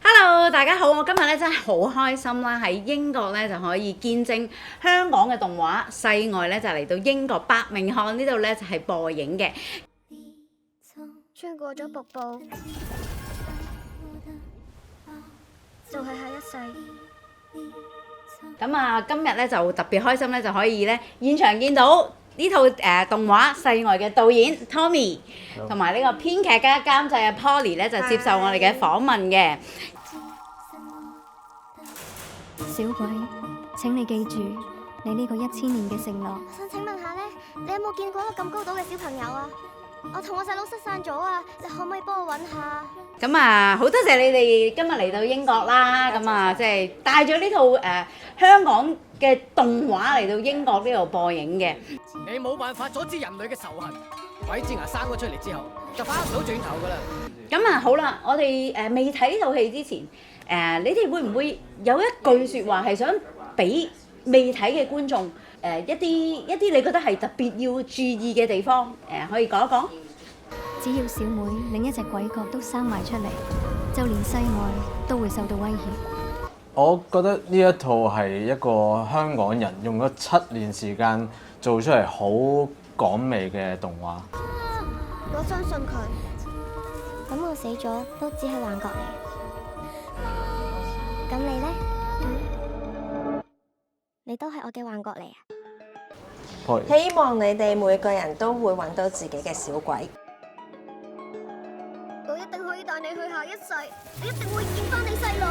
Hello， 大家好！我今日咧真係好開心啦，喺英國咧就可以見證香港嘅動畫《世外》咧就嚟到英國伯明翰呢度咧就係播映嘅。穿過咗瀑布，就係下一世。咁啊，今日咧就特別開心咧，就可以咧現場見到呢套動畫《世外》嘅導演 Tommy， 同埋呢個編劇加監製嘅 Polly 咧就接受我哋嘅訪問嘅。小鬼，請你記住你呢個1000年嘅承諾。我想請問下咧，你有冇見過一個咁高度嘅小朋友啊？我同我細佬失散咗啊！你可唔可以幫我揾下？咁啊，好多謝你哋今日嚟到英國啦！咁啊，即係帶咗呢套香港嘅動畫嚟到英國呢度播映嘅。你冇辦法阻止人類嘅仇恨，鬼之牙生咗出嚟之後就翻唔到轉頭噶啦。咁啊，好啦，我哋未睇呢套戲之前，你哋會唔會有一句説話係想俾未睇嘅觀眾一啲你覺得係特別要注意嘅地方可以講一講？只要小妹另一隻鬼角都生埋出嚟，就連世外都會受到威脅。我覺得呢一套係一個香港人用咗7年時間做出嚟好港味嘅動畫。我相信佢。咁我死咗都只係幻覺嚟。咁你呢？你都係我嘅幻覺嚟啊！希望你哋每個人都會揾到自己嘅小鬼。我一定可以帶你去下一世，你一定會見翻你細佬。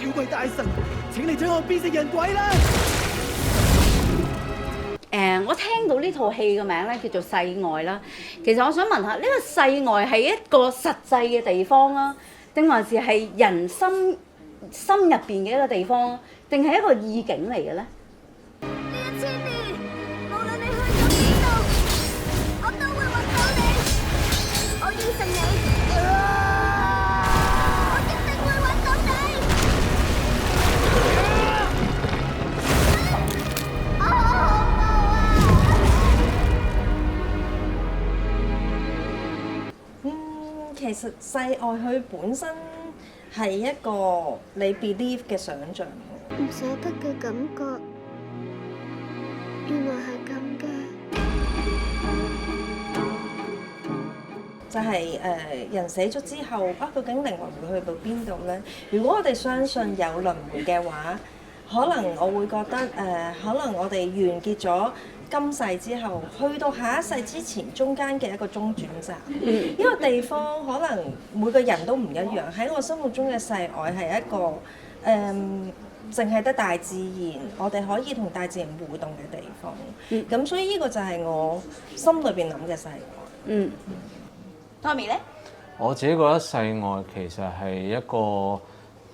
小鬼大神，請你將我變成人鬼啦！我聽到呢套戲嘅名咧叫做《世外》啦。其實我想問下，呢個世外係一個實際嘅地方啊，定還是係人心入邊嘅一個地方，定係一個意境嚟嘅咧？呢1000年，無論你去到邊度，我都會揾到你。我應承你，我一定會揾到你。我好恐怖啊！其實世外佢本身係一個你 believe 嘅想像，唔捨得嘅感覺，原來係咁嘅。就係人死咗之後，究竟靈魂會去到邊度呢？如果我哋相信有輪迴嘅話，可能我會覺得可能我哋完結咗今世之後，去到下一世之前，中間嘅一個中轉站，呢個地方可能每個人都唔一樣。喺我心目中嘅世外係一個淨係得大自然，我哋可以同大自然互動嘅地方。咁所以呢個就係我心裏邊諗嘅世外。Tommy 咧？我自己覺得世外其實係一個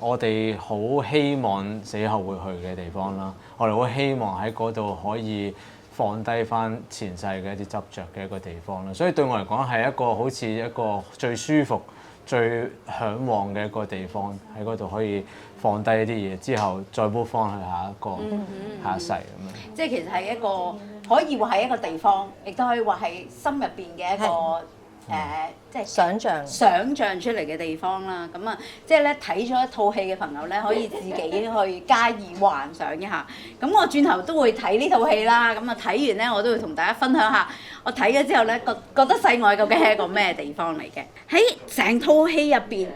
我哋好希望死後會去嘅地方啦。我哋好希望喺嗰度可以放低翻前世嘅一啲執着嘅一個地方啦。所以對我嚟講係一個好似一個最舒服、最嚮往嘅一個地方，喺嗰度可以放低一啲嘢之後，再搬翻去下一世咁樣。即係其實係一個可以話係一個地方，亦都可以話係心入邊嘅一個。即係想像出嚟嘅地方啦，咁啊，即係咧睇咗一套戲嘅朋友咧，可以自己去加以幻想一下。咁我轉頭都會睇呢套戲啦，咁啊睇完咧，我都會同大家分享下我睇咗之後咧，覺得世外究竟係一個咩地方嚟嘅？喺成套戲入邊，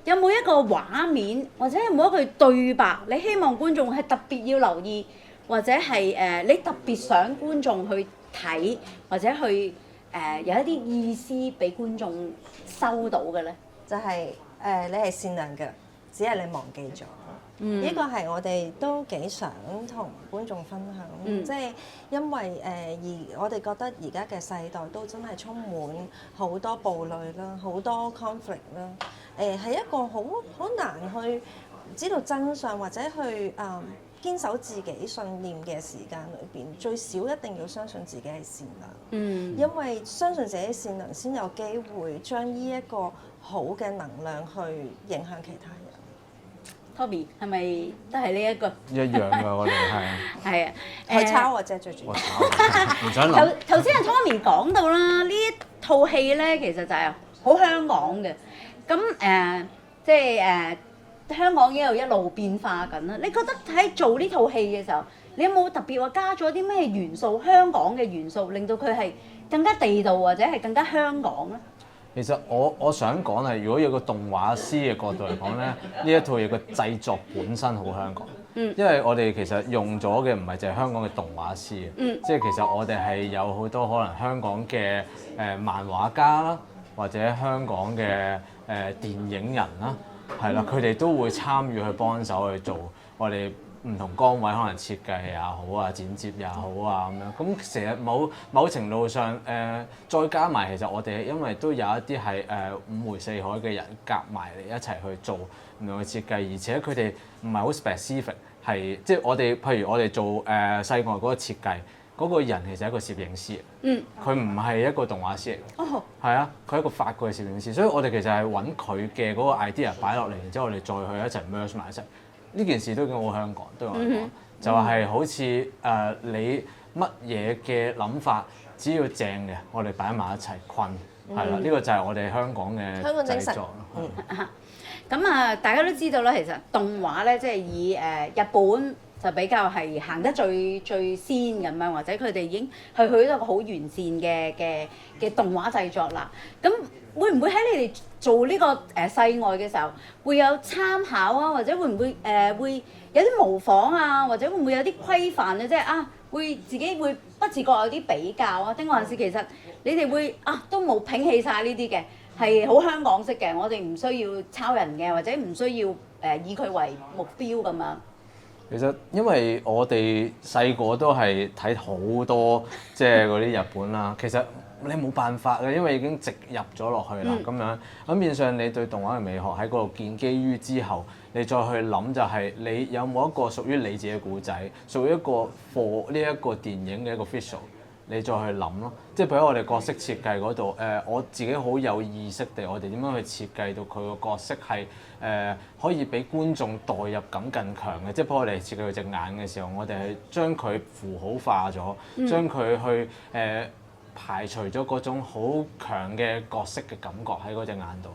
有冇一個畫面或者有冇一句對白，你希望觀眾係特別要留意，或者係你特別想觀眾去睇，或者去有一啲意思俾觀眾收到嘅咧，就係你係善良嘅，只係你忘記咗。呢個係我哋都幾想同觀眾分享，即係因為而我哋覺得而家嘅世代都真係充滿好多暴戾啦，好多 conflict 啦，係一個好難去知道真相或者去堅守自己信念嘅時間裏邊，最少一定要相信自己係善良。因為相信自己善良，先有機會將呢一個好嘅能量去影響其他人。Tommy 係咪都係呢一個？一樣㗎，我哋係啊，去抄我啫，最主要。唔想諗。頭先阿 Tommy 講到啦，呢一套戲咧其實就係好香港嘅，咁即係香港已經有一路變化緊啦。你覺得喺做呢套戲嘅時候，你有冇特別話加咗啲咩元素，香港嘅元素，令到佢係更加地道或者係更加香港咧？其實我想講係，如果有個動畫師嘅角度嚟講咧，呢一套嘢個製作本身好香港。因為我哋其實用咗嘅唔係淨係香港嘅動畫師嘅，即係其實我哋係有好多可能香港嘅漫畫家啦，或者香港嘅電影人啦，係啦，佢哋都會參與去幫手去做我哋唔同崗位，可能設計也好啊，剪接也好啊咁樣。咁成日某程度上再加埋，其實我哋因為都有一啲係五湖四海嘅人夾埋嚟一齊去做唔同嘅設計，而且佢哋唔係好 specific， 係即係我哋譬如我哋做世外嗰個設計嗰個人其實係一個攝影師，佢唔係一個動畫師嚟嘅，係啊，佢係一個法國嘅攝影師，所以我哋其實係揾佢嘅嗰個 idea 擺落嚟，然之後我哋再去一齊 merge 埋一齊。呢件事都已經好香港，對我嚟講，就係好似你乜嘢嘅諗法，只要正嘅，我哋擺埋一齊困，係啦，呢個就係我哋香港嘅製作咯。咁大家都知道啦，其實動畫咧，即係以日本就比較係行得最先咁樣，或者佢哋已經係去到一個好完善嘅動畫製作啦。咁會唔會喺你哋做呢個世外嘅時候，會有參考啊，或者會唔會會有啲模仿啊，或者會唔會有啲規範啊？即係會自己會不自覺有啲比較啊？定還是其實你哋會都冇摒棄晒呢啲嘅，係好香港式嘅，我哋唔需要抄人嘅，或者唔需要以佢為目標咁樣。其實因為我哋細個都係睇好多即係嗰啲日本啦，其實你冇辦法嘅，因為已經植入咗落去啦咁樣。咁變相你對動畫嘅美學喺嗰度建基於之後，你再去諗就係你有冇一個屬於你自己嘅故仔，屬於一個 for 呢一個電影嘅一個 visual， 你再去諗咯。即係譬如我哋角色設計嗰度，我自己好有意識地，我哋點樣去設計到佢個角色係可以俾觀眾代入感更強嘅。即係譬如我哋設計佢隻眼嘅時候，我哋係將佢符號化咗，將佢去排除咗嗰種好強嘅角色嘅感覺喺嗰隻眼度，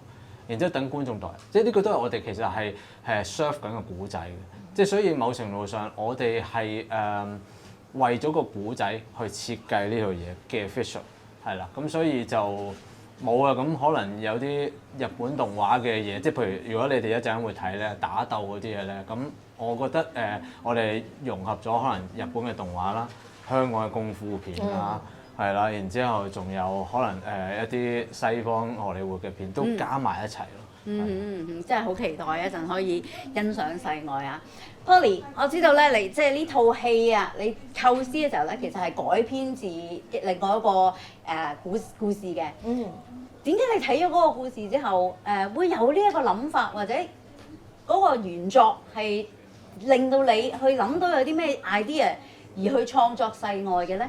然之後等觀眾代入。即係呢個都係我哋其實係serve 緊個古仔嘅。即係所以某程度上，我哋係為咗個古仔去設計呢套嘢嘅 visual 係啦。咁所以就冇啊。咁可能有啲日本動畫嘅嘢，即係譬如如果你哋一陣間會睇咧打鬥嗰啲嘢咧，咁我覺得我哋融合咗可能日本嘅動畫啦、香港嘅功夫片啦。係啦，然之後仲有可能一啲西方荷里活嘅片都加埋一齊咯。真係好期待一陣可以欣賞世外啊 ！Polly， 我知道咧，你即係呢套戲啊，你構思嘅時候咧，其實係改編自另外一個故事嘅。點解你睇咗嗰個故事之後，會有呢一個諗法，或者嗰個原作係令到你去諗到有啲咩 idea 而去創作世外嘅咧？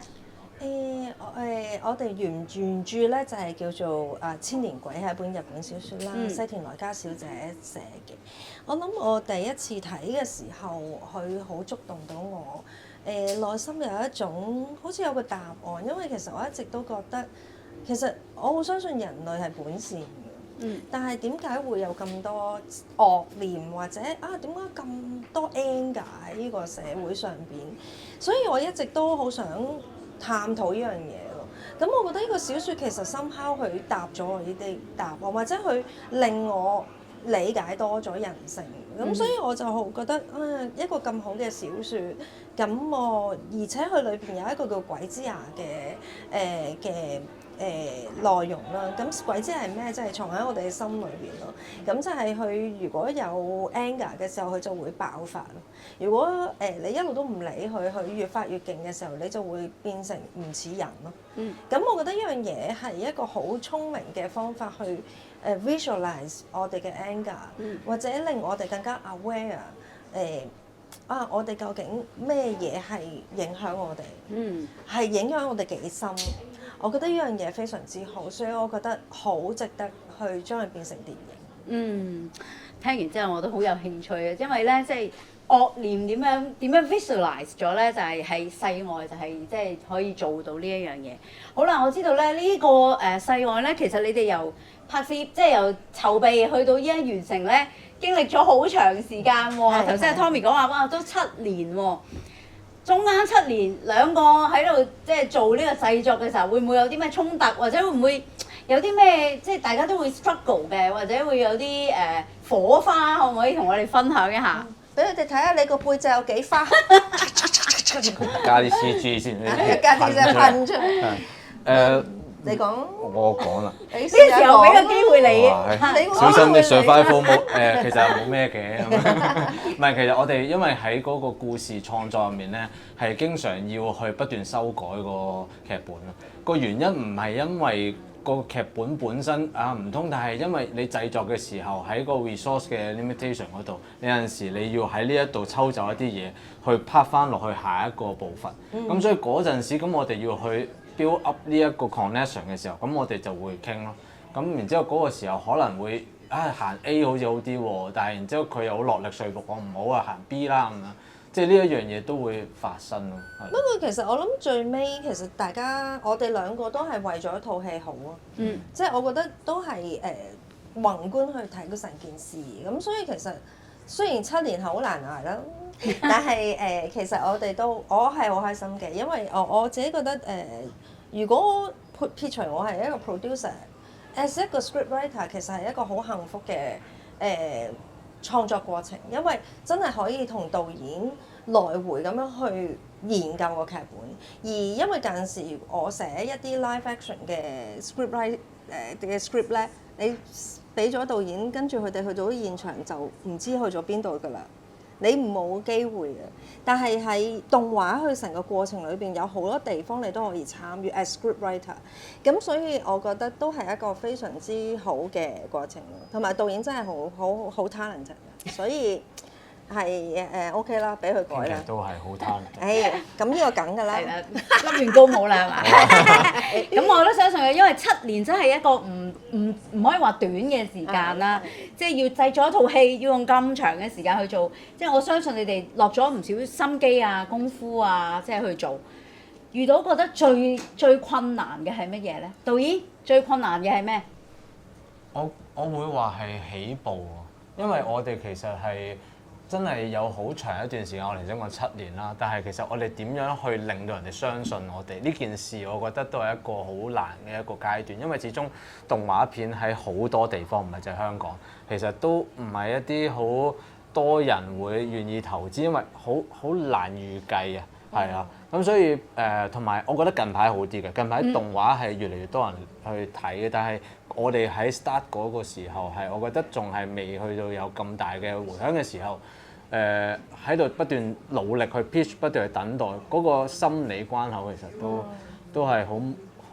我哋原著咧就係叫做《千年鬼》，係一本日本小説啦，西田來加小姐寫嘅。我諗我第一次睇嘅時候，佢好觸動到我，內心有一種好似有個答案，因為其實我一直都覺得，其實我好相信人類係本善嘅，但係點解會有咁多惡念，或者點解咁多 anger 喺呢個社會上邊？所以我一直都好想探討呢樣嘢咯，咁我覺得呢個小説其實somehow佢答咗我呢啲答案，或者佢令我理解多咗人性，咁所以我就好覺得一個咁好嘅小説，咁而且佢裏邊有一個叫鬼之牙嘅內容啦，咁鬼之牙係咩？即係藏喺我哋嘅心裏邊咯。咁就係佢如果有 anger 嘅時候，佢就會爆發咯。如果你一路都唔理佢，佢越發越勁嘅時候，你就會變成唔似人咯。咁我覺得呢樣嘢係一個好聰明嘅方法去visualize 我哋嘅 anger，或者令我哋更加 aware 我哋究竟咩嘢係影響我哋，係影響我哋幾深。我覺得呢樣嘢非常之好，所以我覺得好值得去將佢變成電影。聽完之後我都好有興趣嘅，因為咧即係惡念點樣 visualize 咗咧？就係世外就係即係可以做到呢一樣嘢。好啦，我知道咧呢個世外咧，其實你哋由拍攝即係由籌備去到依家完成咧，經歷咗好長時間喎。頭先阿 Tommy 講話哇，都7年喎。中間7年兩個喺度即係做呢個製作嘅時候，會唔會有啲咩衝突，或者會唔會有啲咩即係大家都會 struggle 嘅，或者會有啲火花，可唔可以同我哋分享一下？俾佢哋睇下你個背脊有幾花，加啲 CG 先，加啲先噴出嚟。你講，我講啦。呢時候俾個機會你，小心啲上翻科目。其實冇咩嘅，唔係其實我哋因為喺嗰個故事創作入面咧，係經常要去不斷修改個劇本咯。個原因唔係因為個劇本本身唔通，但係因為你製作嘅時候喺個 resource 嘅 limitation 嗰度，有陣時你要喺呢一度抽走一啲嘢去拍翻落去下一個部分。咁所以嗰陣時咁我哋要去build up 呢一個 connection 嘅時候，咁我哋就會傾咯。咁然之後嗰個時候可能會行 A 好似好啲喎，但係然之後佢又好落力說服我唔好行 B 啦咁樣，即係呢一樣嘢都會發生咯。不過其實我諗最尾其實大家我哋兩個都係為咗一套戲好啊。即係我覺得都係宏觀去睇嗰成件事。咁所以其實雖然7年係好難捱啦，但係其實我係好開心嘅，因為我自己覺得如果撇除我係一個 producer，as 一個 scriptwriter 其實係一個好幸福嘅創作過程，因為真係可以同導演來回咁樣去研究個劇本，而因為近時我寫一啲 live action 嘅 script 咧，你俾咗導演，跟住佢哋去到現場就唔知去咗邊度㗎啦。你冇機會嘅，但係喺動畫去成個過程裏邊有好多地方你都可以參與 as scriptwriter，咁所以我覺得都係一個非常之好嘅過程咯，同埋導演真係好 talented 嘅，所以係OK 啦，俾佢改啦。都係好 talented。咁呢個梗㗎啦，笠完高帽啦係嘛？咁我都相信嘅，因為7年真係一個唔可以話短嘅時間啦，即係要製作一套戲要用咁長嘅時間去做，即係我相信你哋落咗唔少心機啊、功夫啊，即係去做。遇到覺得最困難嘅係乜嘢咧？導演最困難嘅係咩？我會話係起步喎，因為我哋其實係真係有好長一段時間，我嚟咗個7年啦。但係其實我哋點樣去令到人哋相信我哋呢件事，我覺得都係一個好難嘅一個階段。因為始終動畫片喺好多地方，唔係就係香港，其實都唔係一啲好多人會願意投資，因為好難預計啊。係啊，咁所以同埋我覺得近排好啲嘅，近排動畫係越嚟越多人去睇嘅，但係我哋喺 start 嗰個時候係，我覺得仲係未去到有咁大嘅迴響嘅時候，喺度不斷努力去 pitch， 不斷去等待，嗰個心理關口其實都係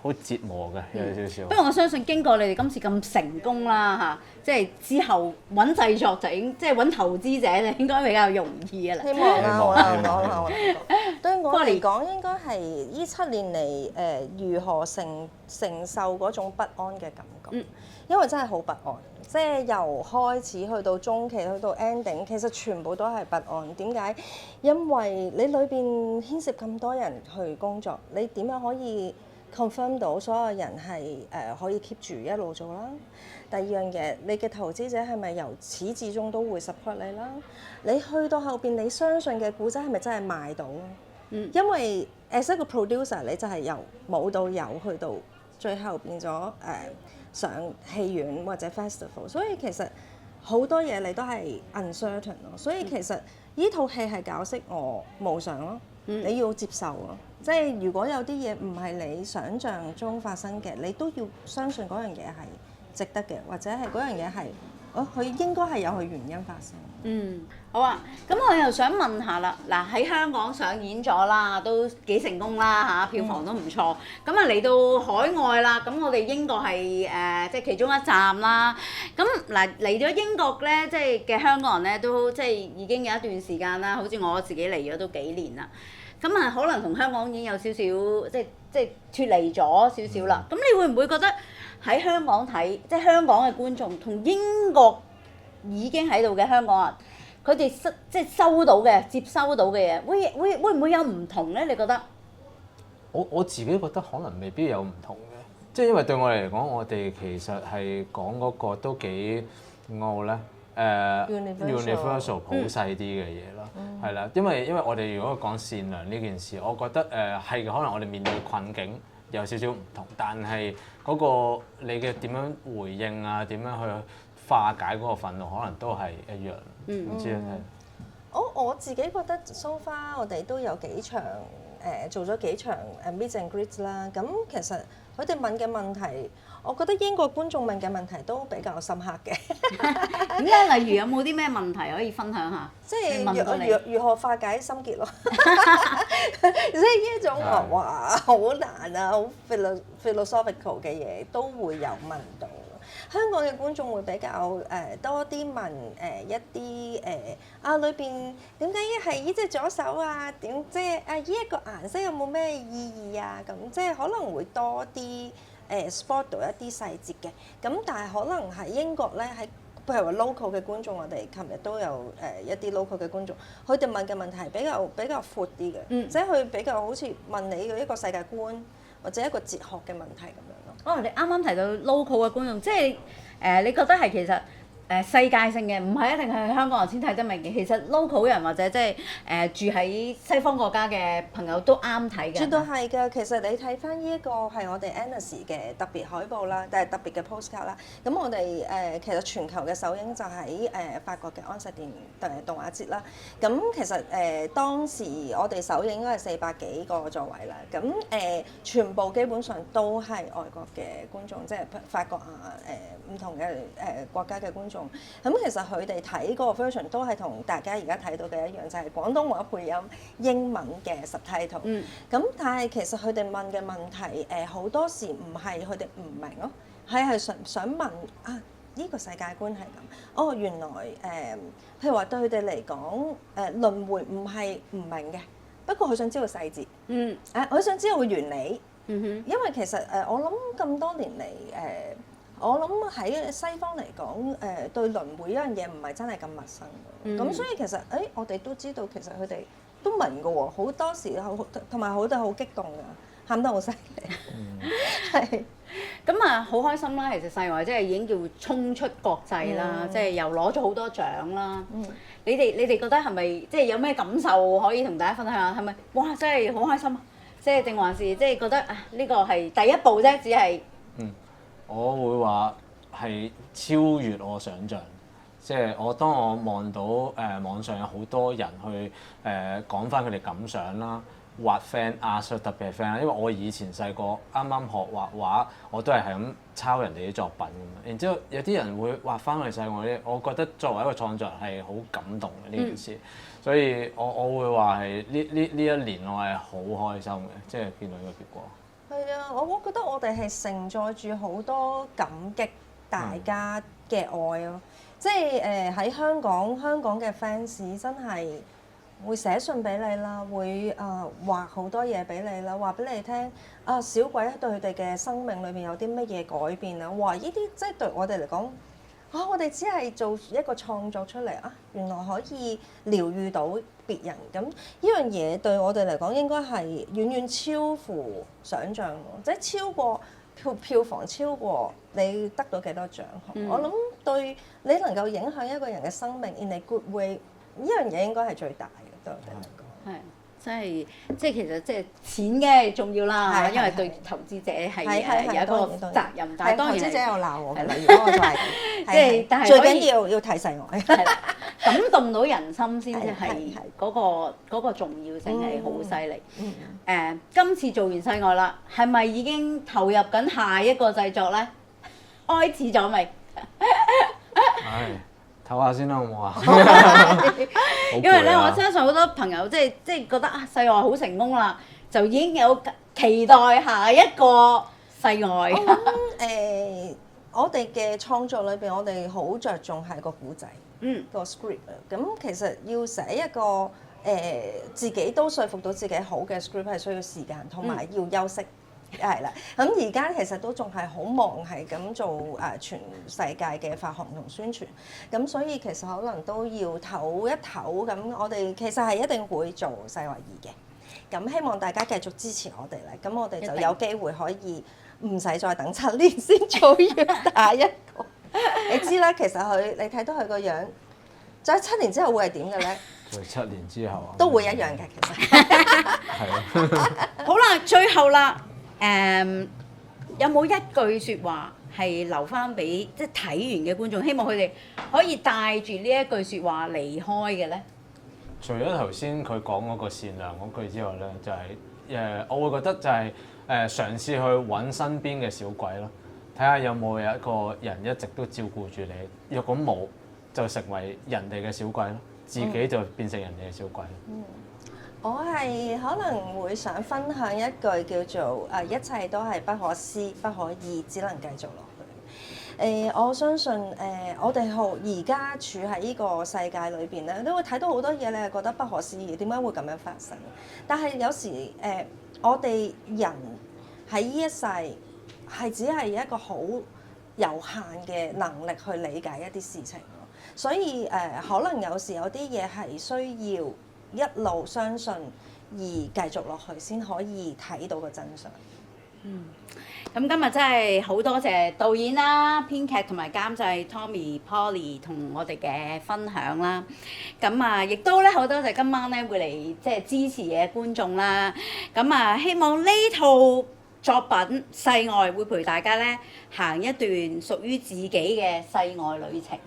好折磨嘅，有少少。不過我相信經過你哋今次咁成功啦嚇，即係之後揾製作就應即係揾投資者就應該比較容易嘅啦。希望啦，好啦，我對我嚟講應該係呢7年嚟如何承受嗰種不安嘅感覺，因為真係好不安，即係由開始去到中期去到 ending， 其實全部都係不安。點解？因為你裏邊牽涉咁多人去工作，你點樣可以confirm 到所有人係可以 keep 住一路做啦。第二樣嘢，你嘅投資者係咪由始至終都會 support 你啦？你去到後邊，你相信嘅故仔係咪真係賣到啊？因為 as 一個 producer， 你就係由冇到有去到最後變咗上戲院或者 festival， 所以其實好多嘢你都係 uncertain 咯。所以其實呢套戲係教識我無常咯，你要接受咯。即係如果有啲嘢唔係你想像中發生嘅，你都要相信嗰樣嘢係值得嘅，或者係嗰樣嘢係佢應該係有佢原因發生。好啊，咁我又想問下啦，嗱喺香港上演咗啦，都幾成功啦嚇，票房都唔錯。咁啊嚟到海外啦，咁我哋英國係即係其中一站啦。咁嗱嚟咗英國咧，即係嘅香港人咧都即係已經有一段時間啦，好似我自己嚟咗都幾年啦。咁啊，可能同香港已經有少少即係脫離咗少少啦。咁你會唔會覺得喺香港睇，即係香港嘅觀眾同英國已經喺度嘅香港人佢哋即係收到嘅、接收到嘅嘢，會唔會有唔同咧？你覺得？我自己覺得可能未必有唔同嘅，即係因為對我嚟講，我哋其實係講嗰個都幾點講好咧？universal 普世啲嘅嘢啦，係啦，因為我哋如果講善良呢件事，我覺得係可能我哋面對困境有少少唔同，但係嗰個你嘅點樣回應啊，點樣去化解嗰個憤怒，可能都係一樣。唔知啊，我自己覺得 so far 我哋都有幾場做咗幾場meet and greet 啦。咁其實佢哋問嘅問題，我覺得英國觀眾問嘅問題都比較深刻嘅。點解？例如有冇啲咩問題可以分享下？即係如何化解心結咯？即係呢一種哇好難啊，好 philosophical 嘅嘢都會有問到。香港嘅觀眾會比較多啲問一啲裏邊點解係呢隻左手啊？點即係呢一個顏色有冇咩意義啊？咁即係可能會多啲spot 到一啲細節嘅。咁但係可能喺英國咧，喺譬如話 local 嘅觀眾，我哋琴日都有一啲 local 嘅觀眾，佢哋問嘅問題比較闊啲嘅，即係佢比較好似問你嘅一個世界觀或者一個哲學嘅問題咁樣咯。哦，你啱啱提到 local 嘅觀眾，即係你覺得係其實世界性嘅，唔係一定係香港人先睇得明嘅。其實 local 人或者即係住喺西方國家嘅朋友都啱睇嘅。絕對係㗎，其實你睇翻呢一個係我哋 Annecy 嘅特別海報啦，但係特別嘅 postcard 啦。咁我哋其實全球嘅首映就喺法國嘅安錫動畫節啦。咁其實當時我哋首映應該係400幾個座位啦。咁全部基本上都係外國嘅觀眾，即係法國啊唔同嘅國家嘅觀眾。咁其實佢哋睇嗰個 version 都係同大家而家睇到嘅一樣，就係廣東話配音英文嘅 subtitle。咁但係其實佢哋問嘅問題好多時唔係佢哋唔明咯，係想問啊呢個世界觀係咁。哦，原來譬如話對佢哋嚟講輪迴唔係唔明嘅，不過佢想知道細節。佢想知道個原理。因為其實我諗咁多年嚟我諗喺西方嚟講，對輪迴一樣嘢唔係真係咁陌生嘅。咁所以其實我哋都知道其實佢哋都明㗎喎，好多時同埋好多好激動㗎，喊得好犀利。係。咁啊，好開心啦！其實世外即係已經叫衝出國際啦，即係又攞咗好多獎啦。你哋覺得係咪即係有咩感受可以同大家分享下？係咪哇真係好開心啊？即係定還是即係覺得啊呢個係第一步啫，只係。我會話係超越我想像，即係當我望到網上有好多人去講翻佢哋感想啦，畫 fan art 特別係 fan art，因為我以前細個啱啱學畫畫，我都係咁抄人哋啲作品咁。然之後有啲人會畫翻去細我啲，我覺得作為一個創作係好感動嘅呢件事，所以我會話係呢一年我係好開心嘅，即係見到呢個結果。係啊，我覺得我哋係承載住好多感激大家嘅愛咯。即係喺香港嘅 fans 真係會寫信俾你啦，會畫好多嘢俾你啦，話俾你聽小鬼對佢哋嘅生命裏面有啲乜嘢改變啊！哇！呢啲即係對我哋嚟講我哋只係做一個創作出嚟原來可以療癒到別人，咁呢樣嘢對我哋嚟講應該係遠遠超乎想像，即係超過票房，超過你得到幾多獎項。我諗對你能夠影響一個人嘅生命 in a good way， 呢樣嘢應該係最大嘅對我哋嚟講。係。即係其實即係錢嘅重要啦，因為對投資者係有一個責任，但係當然投資者又鬧我嘅啦。如果我就係即係，但係最緊要睇世外，感動到人心先至係嗰個重要性係好犀利。今次做完世外啦，係咪已經投入緊下一個製作咧？開始咗未？唞下先啦，好唔好啊？因為咧，我相信好多朋友即係覺得世外好成功啦，就已經有期待下一個世外。我哋嘅創作裏邊，我哋好着重係個故仔，個 script。咁其實要寫一個自己都說服到自己好嘅 script 係需要時間，同埋要休息。係啦。咁而家其實都仲係好忙，係咁做全世界嘅發行同宣傳。咁所以其實可能都要唞一唞。咁我哋其實係一定會做世衛2嘅。咁希望大家繼續支持我哋啦。咁我哋就有機會可以唔使再等7年先做完下一個。你知啦，其實你睇到佢個樣，再7年之後會係點嘅咧？再7年之後啊，都會一樣嘅，其實。係好啦，最後啦，有冇一句説話係留翻俾即係睇完嘅觀眾，希望佢哋可以帶住呢一句説話離開嘅咧？除咗頭先佢講嗰個善良嗰句之外咧，就係我會覺得就係嘗試去揾身邊嘅小鬼咯，睇下有冇一個人一直都照顧住你。若果冇，就成為人哋嘅小鬼咯，自己就變成人哋嘅小鬼。我係可能會想分享一句叫做一切都係不可思不可議，只能繼續落去。我相信我哋而家處喺呢個世界裏邊咧，都會睇到好多嘢，你係覺得不可思議，點解會咁樣發生？但係有時我哋人喺呢一世係只係一個好有限嘅能力去理解一啲事情咯，所以可能有時有啲嘢係需要一路相信而繼續落去，先可以睇到個真相。咁今日真係好多謝導演啦、編劇同埋監製 Tommy、Polly 同我哋嘅分享啦。咁亦都咧好多謝今晚咧會嚟即係支持嘅觀眾啦。咁希望呢套作品《世外》會陪大家咧行一段屬於自己嘅世外旅程。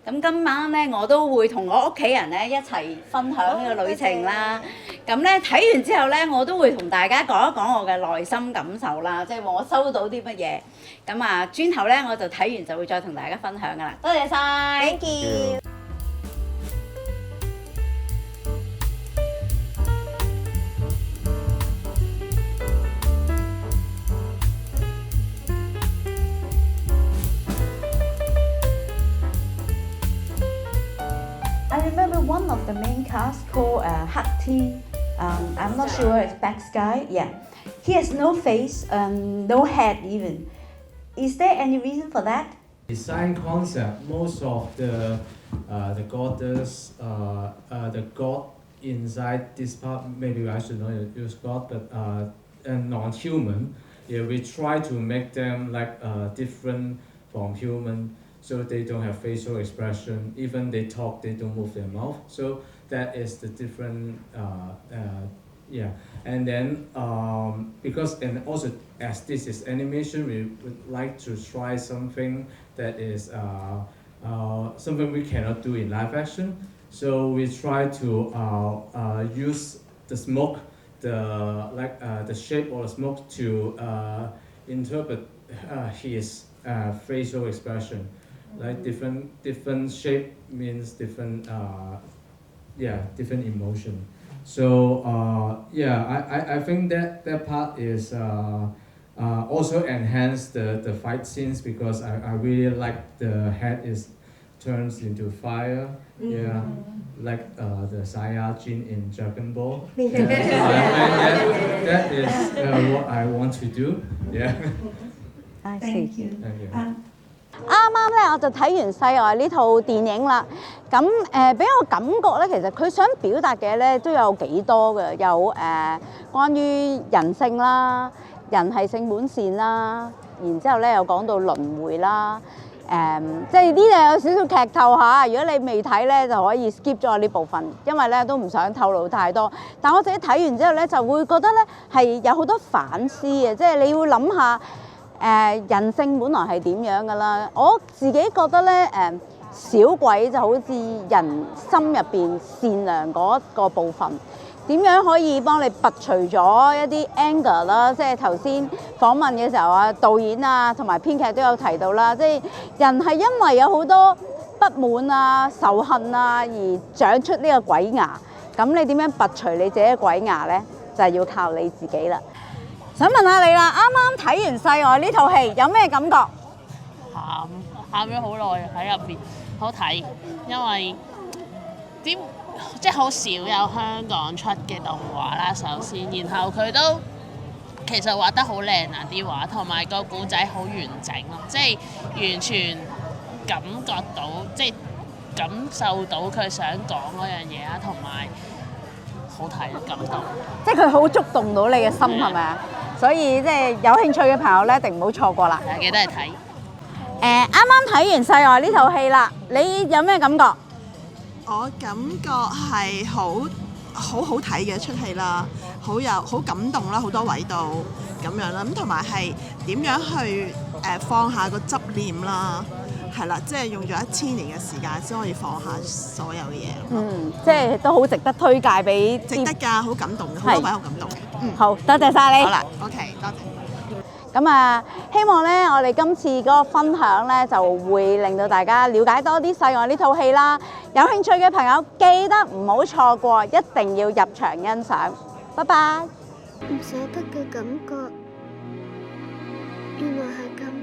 咁今晚咧，我都會同我屋企人咧一齊分享呢個旅程啦。咁咧睇完之後咧，我都會同大家講一講我嘅內心感受啦，即係我收到啲乜嘢。咁轉頭咧我就睇完就會再同大家分享噶啦。多謝晒 Thank you。I remember one of the main cast called Hakti. I'm not sure it's Back Sky. Yeah, he has no face, no head even. Is there any reason for that? Design concept. Most of the goddess, the god inside this part. Maybe I should not use god, but non-human. Yeah, we try to make them like different from human. So they don't have facial expression. Even they talk, they don't move their mouth. So that is the different, yeah. And then because and also as this is animation, we would like to try something that is something we cannot do in live action. So we try to use the smoke, the shape of the smoke to interpret his facial expression. Like different shape means different different emotion. So I think that part is also enhance the fight scenes because I really like the head is turns into fire. Yeah, like the Saiyajin in Dragon Ball. So I think that is what I want to do. Yeah. Thank you. Thank you. 啱啱咧我就睇完《世外》呢套電影啦，咁俾我感覺咧，其實佢想表達嘅咧都有幾多嘅，有關於人性啦，人係性本善啦，然之後咧又講到輪迴啦，即係呢度有少少劇透嚇，如果你未睇咧就可以 skip 咗呢部分，因為咧都唔想透露太多。但我自己睇完之後咧就會覺得咧係有好多反思嘅，即係你要諗下。人性本來係點樣㗎啦？我自己覺得咧，小鬼就好似人心入邊善良嗰個部分，點樣可以幫你拔除咗一啲 anger 啦？即係頭先訪問嘅時候啊，導演啊同埋編劇都有提到啦，即係人係因為有好多不滿啊、仇恨啊而長出呢個鬼牙。咁你點樣拔除你自己嘅鬼牙咧？就係要靠你自己啦。想問下你啦，啱啱睇完《世外》呢套戲，有咩感覺？喊咗好耐喺入邊，好睇，因為即係好少有香港出嘅動畫啦，首先，然後佢都其實畫得好靚啊啲畫，同埋個故仔好完整咯，即係完全感覺到，即係感受到佢想講嗰樣嘢啊，同埋好睇感動。即係佢好觸動到你嘅心係咪啊？所以即係有興趣嘅朋友咧，一定唔好錯過啦。係記得嚟睇。啱啱睇完《世外》呢套戲啦，你有咩感覺？我感覺係好睇嘅一出戲啦，好感動啦，好多位度咁樣啦，咁同埋係點樣去放下個執念啦，係啦，即係用咗1000年嘅時間先可以放下所有嘅嘢。即係都好值得推介俾。值得㗎，好感動嘅，好多位好感動嘅。好多謝晒你。好啦 ，OK， 多謝。咁啊，希望咧，我哋今次嗰個分享咧，就會令到大家了解多啲《世外》呢套戲啦。有興趣嘅朋友，記得唔好錯過，一定要入場欣賞。拜拜。唔捨得嘅感覺，原來係咁。